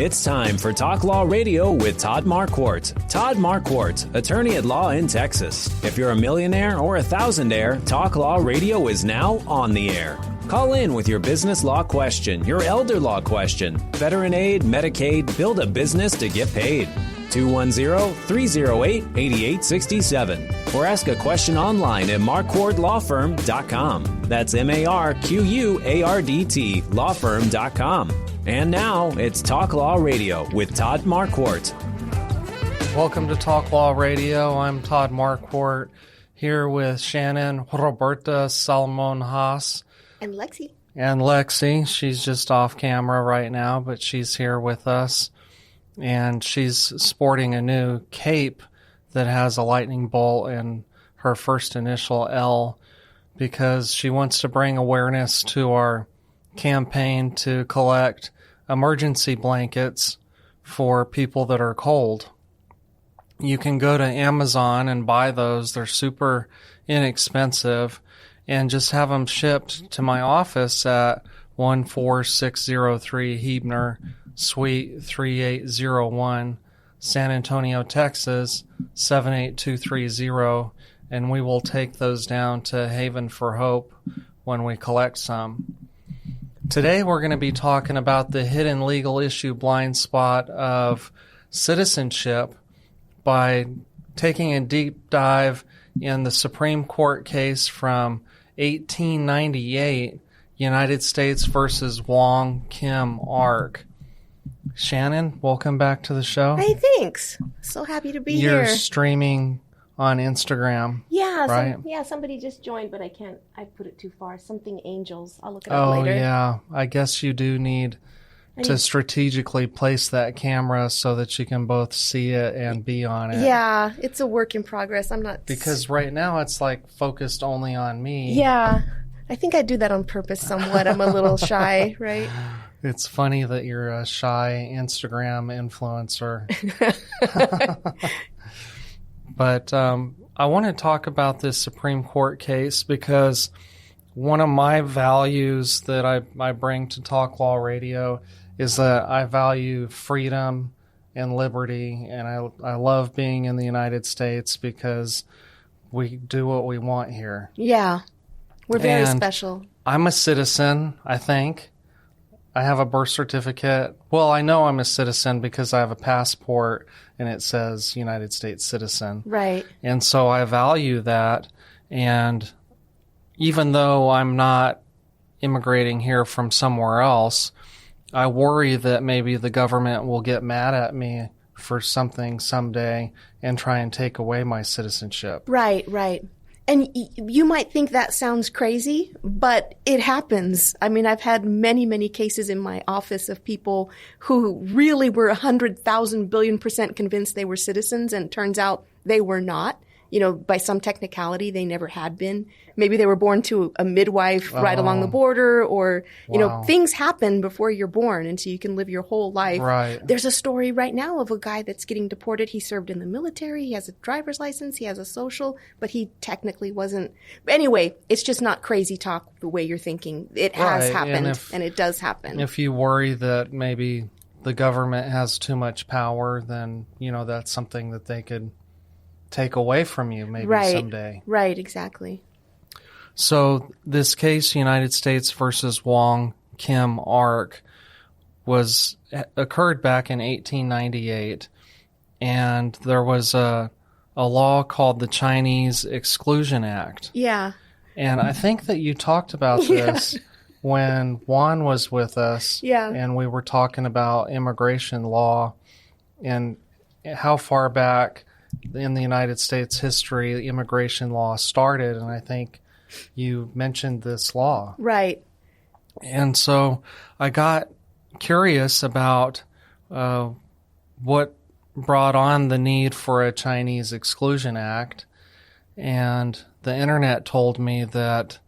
It's time for Talk Law Radio with Todd Marquardt. Todd Marquardt, attorney at law in Texas. If you're a millionaire or a thousandaire, Talk Law Radio is now on the air. Call in with your business law question, your elder law question, veteran aid, Medicaid, build a business to get paid. 210-308-8867. Or ask a question online at marquardtlawfirm.com. That's MARQUARDT lawfirm.com. And now it's Talk Law Radio with Todd Marquardt. Welcome to Talk Law Radio. I'm Todd Marquardt here with Shannon Salmon-Haas. And Lexi. And Lexi. She's just off camera right now, but she's here with us. And she's sporting a new cape that has a lightning bolt in her first initial L because she wants to bring awareness to our campaign to collect emergency blankets for people that are cold. You can go to Amazon and buy those. They're super inexpensive, and just have them shipped to my office at 14603 Hebner, Suite 3801, San Antonio, Texas 78230, and we will take those down to Haven for Hope when we collect some. Today we're going to be talking about the hidden legal issue blind spot of citizenship by taking a deep dive in the Supreme Court case from 1898, United States versus Wong Kim Ark. Shannon, welcome back to the show. Hey, thanks. So happy to be here. You're streaming on Instagram. Yeah, right? Somebody just joined, but I put it too far. Something Angels. I'll look it up later. Oh, yeah. I guess you do need to strategically place that camera so that you can both see it and be on it. Yeah, it's a work in progress. I'm not... Because right now it's like focused only on me. Yeah. I think I do that on purpose somewhat. I'm a little shy, right? It's funny that you're a shy Instagram influencer. But I want to talk about this Supreme Court case because one of my values that I bring to Talk Law Radio is that I value freedom and liberty, and I love being in the United States because we do what we want here. Yeah, we're very special. I'm a citizen, I think. I have a birth certificate. Well, I know I'm a citizen because I have a passport and it says United States citizen. Right. And so I value that. And even though I'm not immigrating here from somewhere else, I worry that maybe the government will get mad at me for something someday and try and take away my citizenship. Right, right. And you might think that sounds crazy, but it happens. I mean, I've had many, many cases in my office of people who really were 100,000 billion% convinced they were citizens, and it turns out they were not. You know, by some technicality, they never had been. Maybe they were born to a midwife right along the border, or, you know, things happen before you're born, and so you can live your whole life. Right. There's a story right now of a guy that's getting deported. He served in the military. He has a driver's license. He has a social, but he technically wasn't. Anyway, it's just not crazy talk the way you're thinking. It has happened, and it does happen. If you worry that maybe the government has too much power, then, you know, that's something that they could take away from you maybe someday. Right, exactly. So this case, United States versus Wong Kim Ark, occurred back in 1898, and there was a law called the Chinese Exclusion Act. Yeah. And I think that you talked about this when Juan was with us, and we were talking about immigration law and how far back in the United States history immigration law started, and I think you mentioned this law. Right. And so I got curious about what brought on the need for a Chinese Exclusion Act, and the internet told me that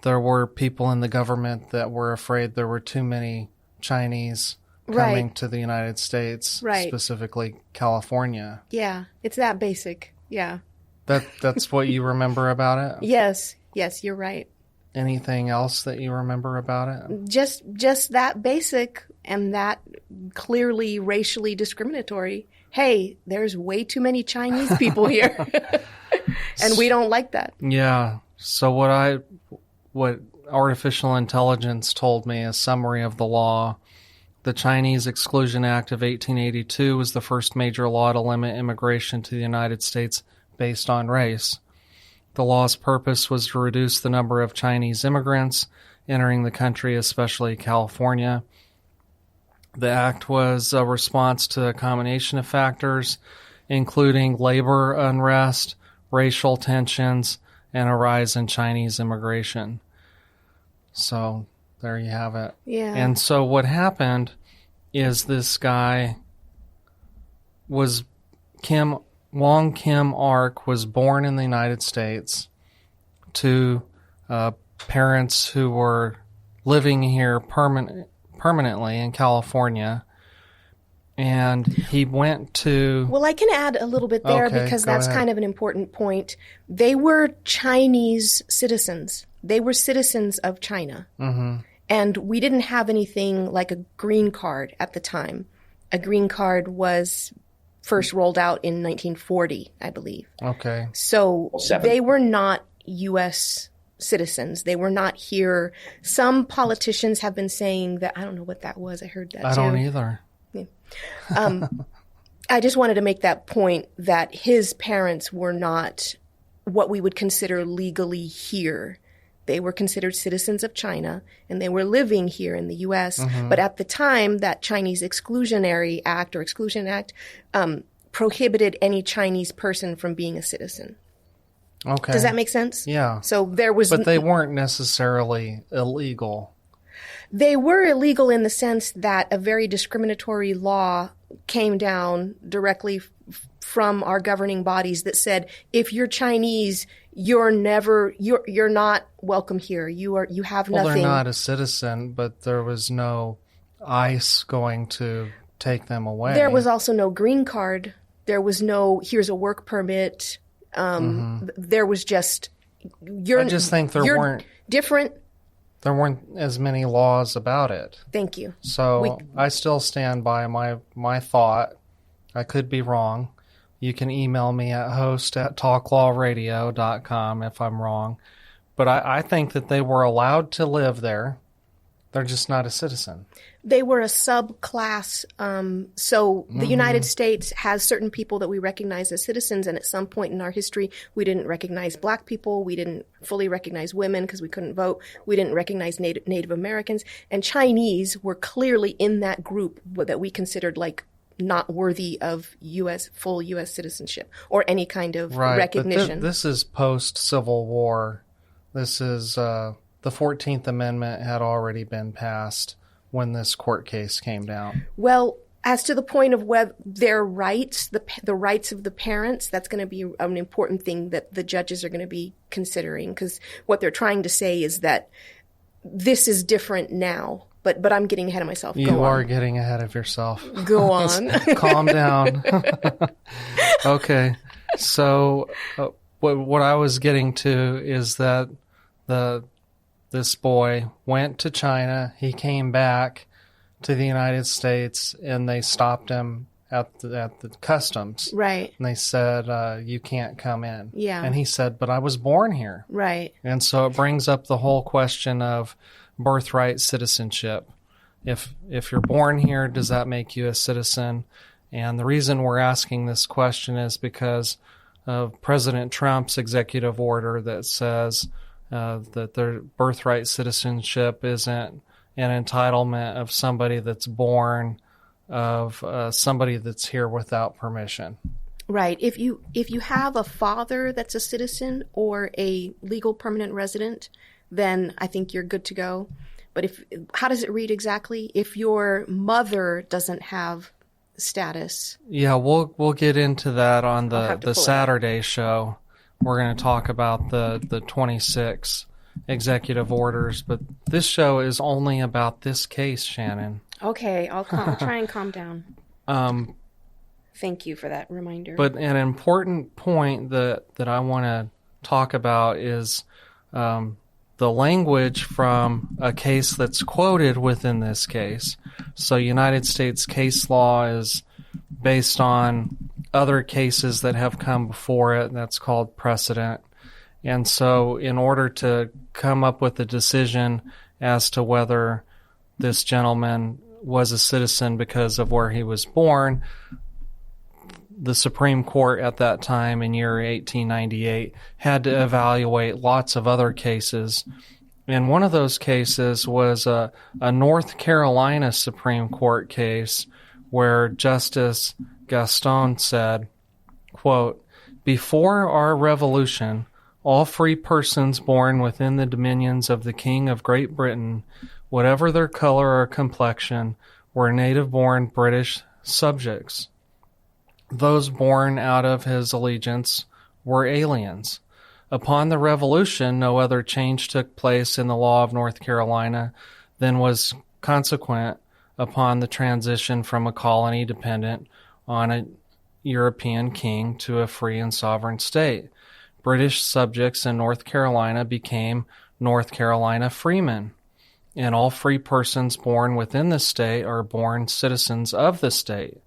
there were people in the government that were afraid there were too many Chinese coming to the United States, specifically California. Yeah, it's that basic. Yeah. That's what you remember about it? Yes, you're right. Anything else that you remember about it? Just that basic. and that clearly racially discriminatory. Hey, there's way too many Chinese people here, and we don't like that. Yeah. So what artificial intelligence told me, a summary of the law, the Chinese Exclusion Act of 1882 was the first major law to limit immigration to the United States based on race. The law's purpose was to reduce the number of Chinese immigrants entering the country, especially California. The act was a response to a combination of factors, including labor unrest, racial tensions, and a rise in Chinese immigration. So there you have it. Yeah. And so what happened is this guy was Wong Kim Ark was born in the United States to parents who were living here permanently in California. And he went to... Well, I can add a little bit there because that's kind of an important point. They were Chinese citizens. They were citizens of China. Mm-hmm. And we didn't have anything like a green card at the time. A green card was first rolled out in 1940, I believe. Okay. So they were not U.S. citizens. They were not here. Some politicians have been saying that. I don't know what that was. I heard that too. I don't either. Yeah. I just wanted to make that point that his parents were not what we would consider legally here. They were considered citizens of China, and they were living here in the U.S. Mm-hmm. But at the time, that Chinese Exclusionary Act or Exclusion Act prohibited any Chinese person from being a citizen. Okay. Does that make sense? Yeah. So there was... But they weren't necessarily illegal. They were illegal in the sense that a very discriminatory law came down directly from our governing bodies that said, if you're Chinese, you're not welcome here. You have nothing. Well, they're not a citizen, but there was no ICE going to take them away. There was also no green card. There was no, here's a work permit. There was just, I just think there weren't different. There weren't as many laws about it. Thank you. So I still stand by my thought. I could be wrong. You can email me at host@talklawradio.com if I'm wrong. But I think that they were allowed to live there. They're just not a citizen. They were a subclass. So the United States has certain people that we recognize as citizens, and at some point in our history, we didn't recognize black people. We didn't fully recognize women because we couldn't vote. We didn't recognize Native Americans. And Chinese were clearly in that group that we considered like not worthy of full U.S. citizenship or any kind of recognition. But this is post-Civil War. This is the 14th Amendment had already been passed when this court case came down. Well, as to the point of whether their rights, the rights of the parents, that's going to be an important thing that the judges are going to be considering, because what they're trying to say is that this is different now. But I'm getting ahead of myself. You are getting ahead of yourself. Go on. Calm down. Okay. So what I was getting to is that this boy went to China. He came back to the United States, and they stopped him at the customs. Right. And they said, you can't come in. Yeah. And he said, but I was born here. Right. And so it brings up the whole question of birthright citizenship. If you're born here, does that make you a citizen? And the reason we're asking this question is because of President Trump's executive order that says that their birthright citizenship isn't an entitlement of somebody that's born of somebody that's here without permission. Right. If you have a father that's a citizen or a legal permanent resident, then I think you're good to go. But how does it read exactly? If your mother doesn't have status. Yeah, we'll get into that on the Saturday show. We're going to talk about the 26 executive orders, but this show is only about this case, Shannon. Okay, I'll try and calm down. Thank you for that reminder. But an important point that I want to talk about is the language from a case that's quoted within this case. So United States case law is based on other cases that have come before it, and that's called precedent. And so in order to come up with a decision as to whether this gentleman was a citizen because of where he was born, the Supreme Court at that time in year 1898 had to evaluate lots of other cases. And one of those cases was a North Carolina Supreme Court case where Justice Gaston said, quote, "Before our revolution, all free persons born within the dominions of the King of Great Britain, whatever their color or complexion, were native-born British subjects. Those born out of his allegiance were aliens. Upon the Revolution, no other change took place in the law of North Carolina than was consequent upon the transition from a colony dependent on a European king to a free and sovereign state. British subjects in North Carolina became North Carolina freemen, and all free persons born within the state are born citizens of the state.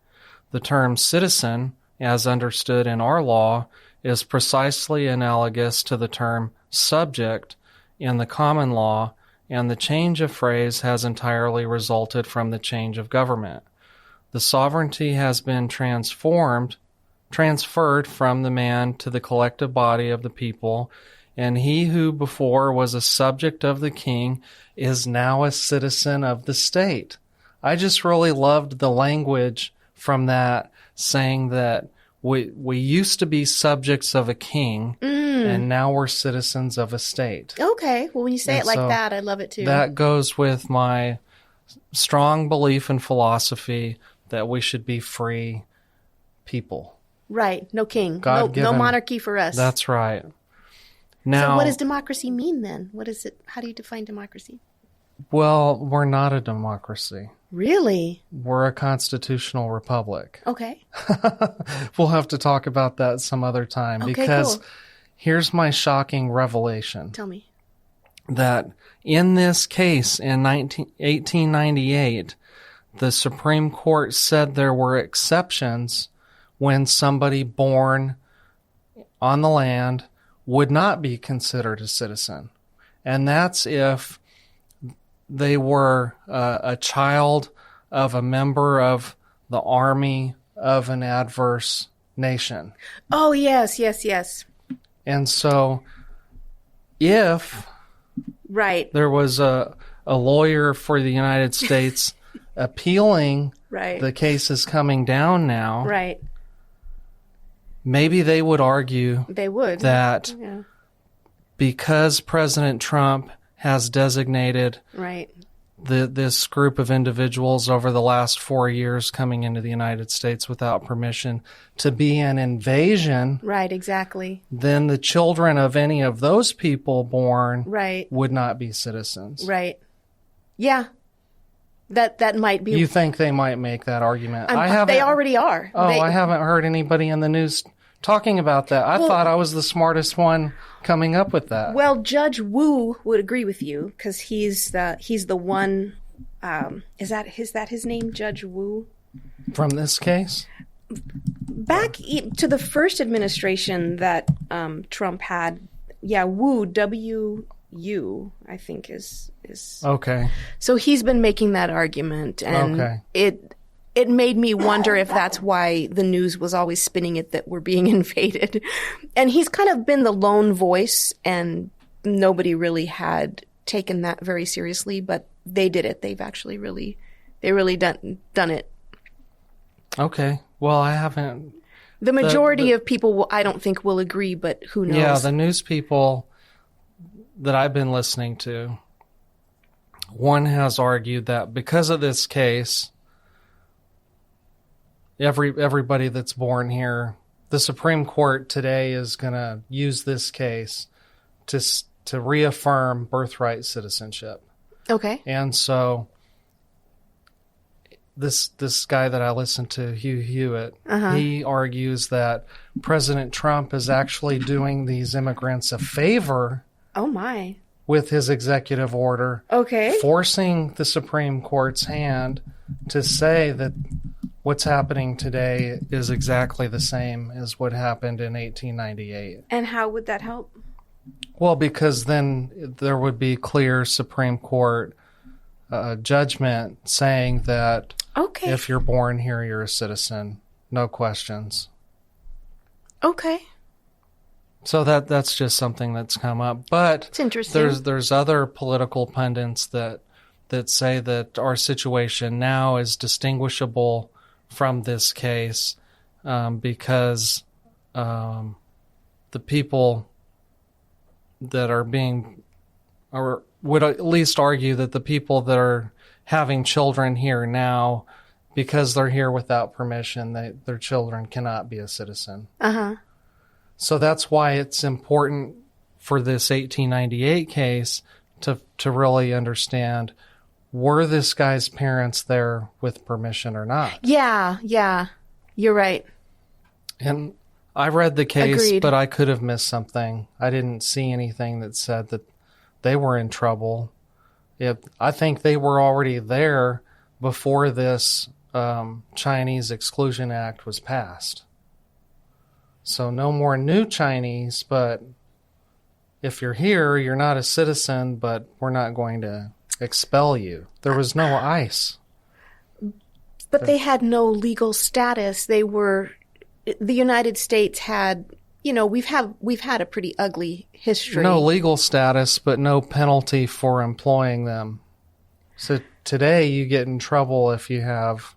The term citizen, as understood in our law, is precisely analogous to the term subject in the common law, and the change of phrase has entirely resulted from the change of government. The sovereignty has been transferred from the man to the collective body of the people, and he who before was a subject of the king is now a citizen of the state." I just really loved the language from that, saying that we used to be subjects of a king, and now we're citizens of a state. Okay. Well, when you say it like that, I love it too. That goes with my strong belief and philosophy that we should be free people. Right. No king. God-given, no monarchy for us. That's right. Now, so what does democracy mean then? What is it? How do you define democracy? Well, we're not a democracy. Really? We're a constitutional republic. Okay. We'll have to talk about that some other time, because here's my shocking revelation. Tell me. That in this case in 1898, the Supreme Court said there were exceptions when somebody born on the land would not be considered a citizen. And that's if they were a child of a member of the army of an adverse nation. Oh, yes, yes, yes. And so if there was a lawyer for the United States appealing the cases coming down now, maybe they would argue that because President Trump has designated this group of individuals over the last 4 years coming into the United States without permission to be an invasion. Right, exactly. Then the children of any of those people born would not be citizens. Right. Yeah. That might be. You think they might make that argument? They already are. I haven't heard anybody in the news talking about that. I thought I was the smartest one coming up with that. Well, Judge Wu would agree with you, because he's the one. Is that his name, Judge Wu? From this case? Back to the first administration that Trump had, Wu, W-U, I think is okay. So he's been making that argument, and it made me wonder if that's why the news was always spinning it that we're being invaded. And he's kind of been the lone voice, and nobody really had taken that very seriously, but they did it. They've actually really done it. Okay. Well, I haven't. The majority of people, I don't think, will agree, but who knows? Yeah, the news people that I've been listening to, one has argued that because of this case, everybody that's born here, the Supreme Court today is going to use this case to reaffirm birthright citizenship. Okay. And so this guy that I listened to, Hugh Hewitt, he argues that President Trump is actually doing these immigrants a favor. Oh my. with his executive order, Okay. forcing the Supreme Court's hand to say that what's happening today is exactly the same as what happened in 1898. And how would that help? Well, because then there would be clear Supreme Court judgment saying that if you're born here, you're a citizen. No questions. Okay. So that's just something that's come up. But It's interesting. there's other political pundits that say that our situation now is distinguishable from this case because the people that are being, or would at least argue that the people that are having children here now, because they're here without permission, their children cannot be a citizen. Uh-huh. So that's why it's important for this 1898 case to really understand, were this guy's parents there with permission or not? Yeah. You're right. And I read the case, Agreed. but I could have missed something. I didn't see anything that said that they were in trouble. I think they were already there before this Chinese Exclusion Act was passed. So no more new Chinese, but if you're here, you're not a citizen, but we're not going to expel you. There was no ICE. But they had no legal status. The United States had, we've had a pretty ugly history. No legal status, but no penalty for employing them. So today you get in trouble if you have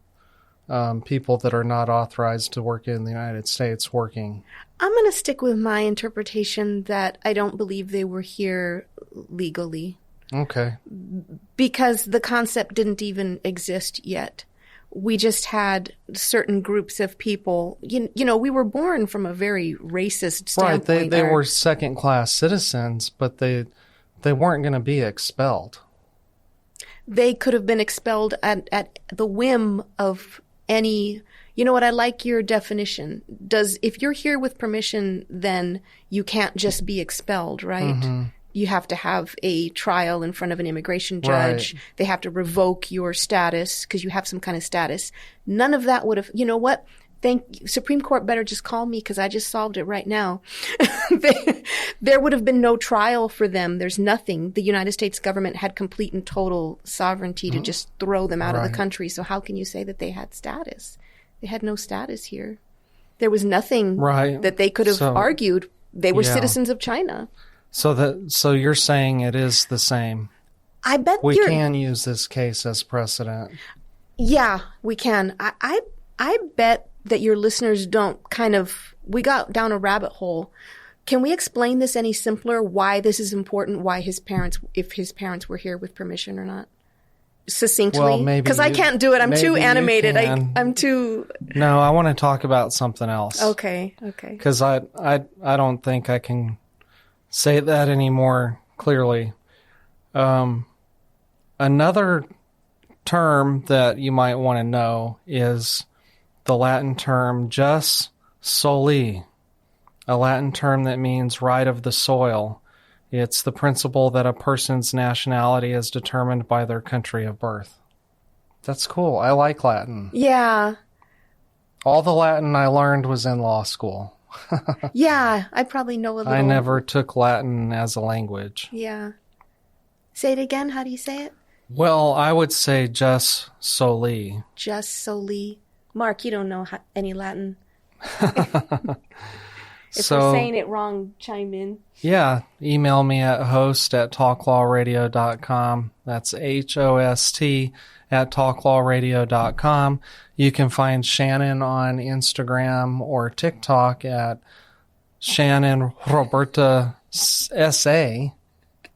people that are not authorized to work in the United States working. I'm going to stick with my interpretation that I don't believe they were here legally. Okay. Because the concept didn't even exist yet. We just had certain groups of people. We were born from a very racist standpoint. Right. They were second-class citizens, but they weren't going to be expelled. They could have been expelled at the whim of any. You know what? I like your definition. If you're here with permission, then you can't just be expelled, right? Mm-hmm. You have to have a trial in front of an immigration judge. Right. They have to revoke your status because you have some kind of status. None of that would have, you know what? Supreme Court better just call me because I just solved it right now. There would have been no trial for them. There's nothing. The United States government had complete and total sovereignty to just throw them out of the country. So how can you say that they had status? They had no status here. There was nothing that they could have argued. They were citizens of China. So you're saying it is the same. I bet we can use this case as precedent. Yeah, we can. I bet that your listeners don't we got down a rabbit hole. Can we explain this any simpler? Why this is important? Why if his parents were here with permission or not? Succinctly? Well, maybe because I can't do it. I'm too animated. I'm too. No, I want to talk about something else. Okay. Because I don't think I can say that any more clearly. Another term that you might want to know is the Latin term jus soli, a Latin term that means right of the soil. It's the principle that a person's nationality is determined by their country of birth. That's cool. I like Latin. Yeah. All the Latin I learned was in law school. Yeah, I probably know a little. I never took Latin as a language. Yeah. Say it again. How do you say it? Well, I would say jus soli. Jus soli. Mark, you don't know any Latin. If we're saying it wrong, chime in. Yeah. Email me at host@talklawradio.com. That's HOST@talklawradio.com. You can find Shannon on Instagram or TikTok at Shannon Roberta SA,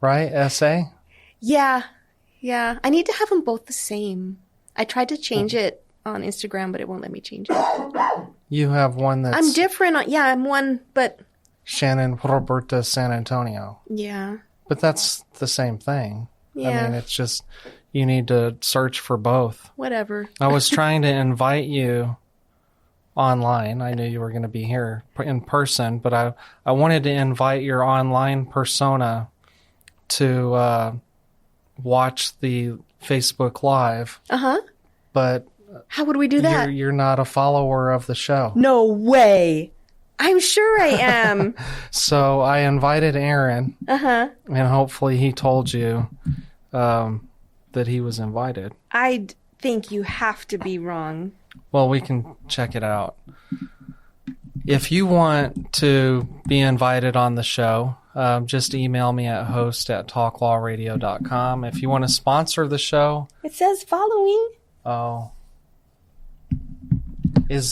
right? SA? Yeah. I need to have them both the same. I tried to change it on Instagram, but it won't let me change it. You have one that's... I'm different. I'm one, but... Shannon Roberta San Antonio. Yeah. But that's the same thing. Yeah. I mean, it's just you need to search for both. Whatever. I was trying to invite you online. I knew you were going to be here in person, but I wanted to invite your online persona to watch the Facebook Live. But how would we do that? You're not a follower of the show. No way. I'm sure I am. So I invited Aaron, and hopefully he told you that he was invited. I think you have to be wrong. Well, we can check it out. If you want to be invited on the show, just email me at host@talklawradio.com. If you want to sponsor the show... It says following. Oh.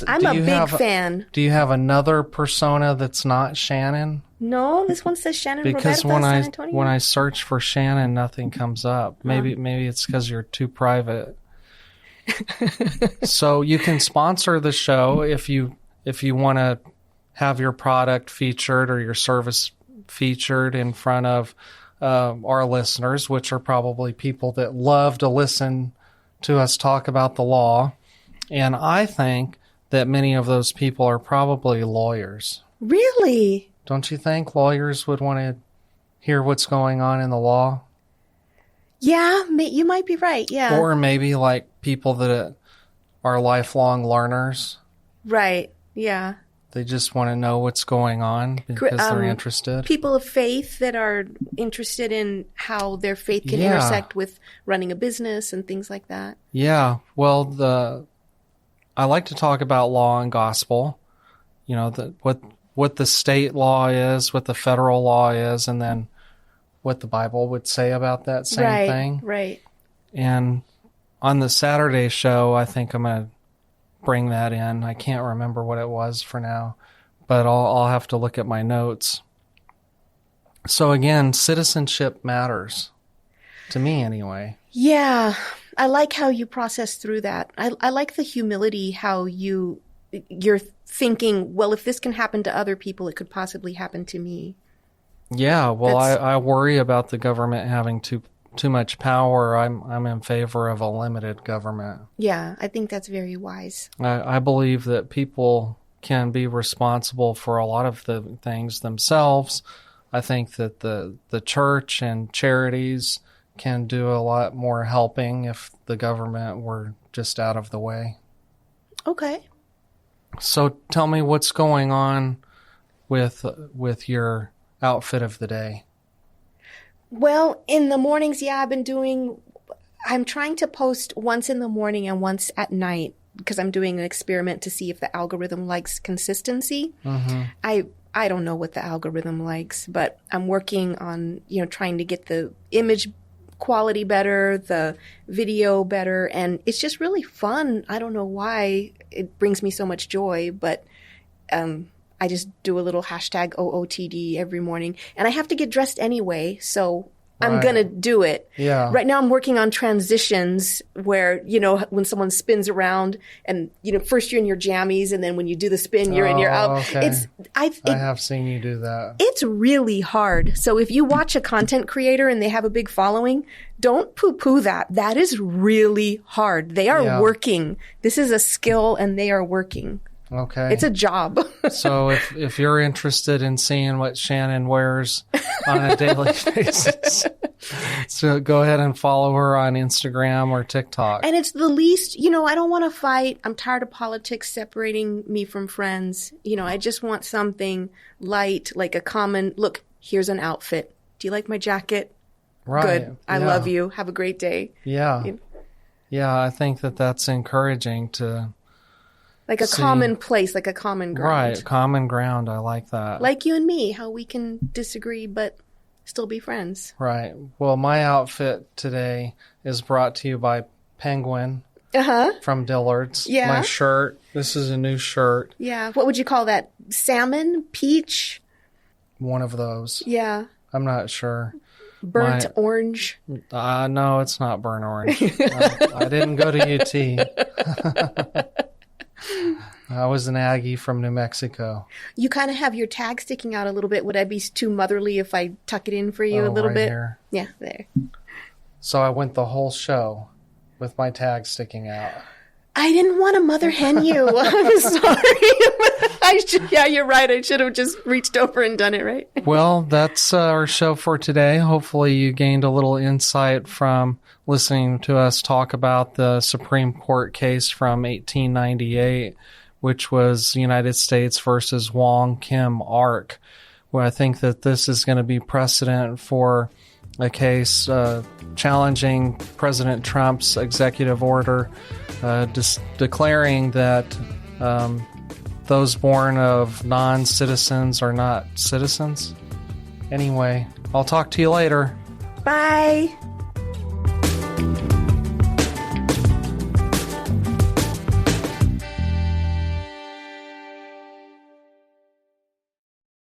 I'm a big fan. Do you have another persona that's not Shannon? No, this one says Shannon. Because Roberta, when I search for Shannon, nothing comes up. Maybe it's because you're too private. So you can sponsor the show if you want to have your product featured or your service featured in front of our listeners, which are probably people that love to listen to us talk about the law. And I think that many of those people are probably lawyers. Really? Don't you think lawyers would want to hear what's going on in the law? Yeah, you might be right, yeah. Or maybe like people that are lifelong learners. Right, yeah. They just want to know what's going on because they're interested. People of faith that are interested in how their faith can intersect with running a business and things like that. Yeah, well, I like to talk about law and gospel, what the state law is, what the federal law is, and then what the Bible would say about that same thing. Right. And on the Saturday show, I think I'm going to bring that in. I can't remember what it was for now, but I'll have to look at my notes. So again, citizenship matters. To me, anyway. Yeah. I like how you process through that. I like the humility, how you're thinking, well, if this can happen to other people, it could possibly happen to me. Yeah, well, I worry about the government having too much power. I'm in favor of a limited government. Yeah, I think that's very wise. I believe that people can be responsible for a lot of the things themselves. I think that the church and charities can do a lot more helping if the government were just out of the way. Okay. So tell me what's going on with your outfit of the day. Well, in the mornings, I'm trying to post once in the morning and once at night because I'm doing an experiment to see if the algorithm likes consistency. Mm-hmm. I don't know what the algorithm likes, but I'm working on, trying to get the image quality better, the video better, and it's just really fun. I don't know why it brings me so much joy, but I just do a little hashtag OOTD every morning, and I have to get dressed anyway, so I'm going to do it. Yeah. Right now I'm working on transitions where, when someone spins around and, first you're in your jammies and then when you do the spin, you're in your out. Okay. I have seen you do that. It's really hard. So if you watch a content creator and they have a big following, don't poo-poo that. That is really hard. They are working. This is a skill and they are working. Okay. It's a job. So if you're interested in seeing what Shannon wears on a daily basis, so go ahead and follow her on Instagram or TikTok. And it's the least, I don't want to fight. I'm tired of politics separating me from friends. I just want something light, like a common, look, here's an outfit. Do you like my jacket? Right. Good. I love you. Have a great day. Yeah. Yeah, I think that's encouraging to... Like a common place, like a common ground. Right, common ground. I like that. Like you and me, how we can disagree but still be friends. Right. Well, my outfit today is brought to you by Penguin from Dillard's. Yeah. My shirt. This is a new shirt. Yeah. What would you call that? Salmon? Peach? One of those. Yeah. I'm not sure. Burnt orange? No, it's not burnt orange. I didn't go to UT. I was an Aggie from New Mexico. You kind of have your tag sticking out a little bit. Would I be too motherly if I tuck it in for you a little bit? Here. Yeah, there. So I went the whole show with my tag sticking out. I didn't want to mother hen you. I'm sorry. Yeah, you're right. I should have just reached over and done it, right? Well, that's our show for today. Hopefully you gained a little insight from listening to us talk about the Supreme Court case from 1898, which was United States versus Wong Kim Ark. Well, I think that this is going to be precedent for a case challenging President Trump's executive order declaring that those born of non-citizens are not citizens. Anyway, I'll talk to you later. Bye.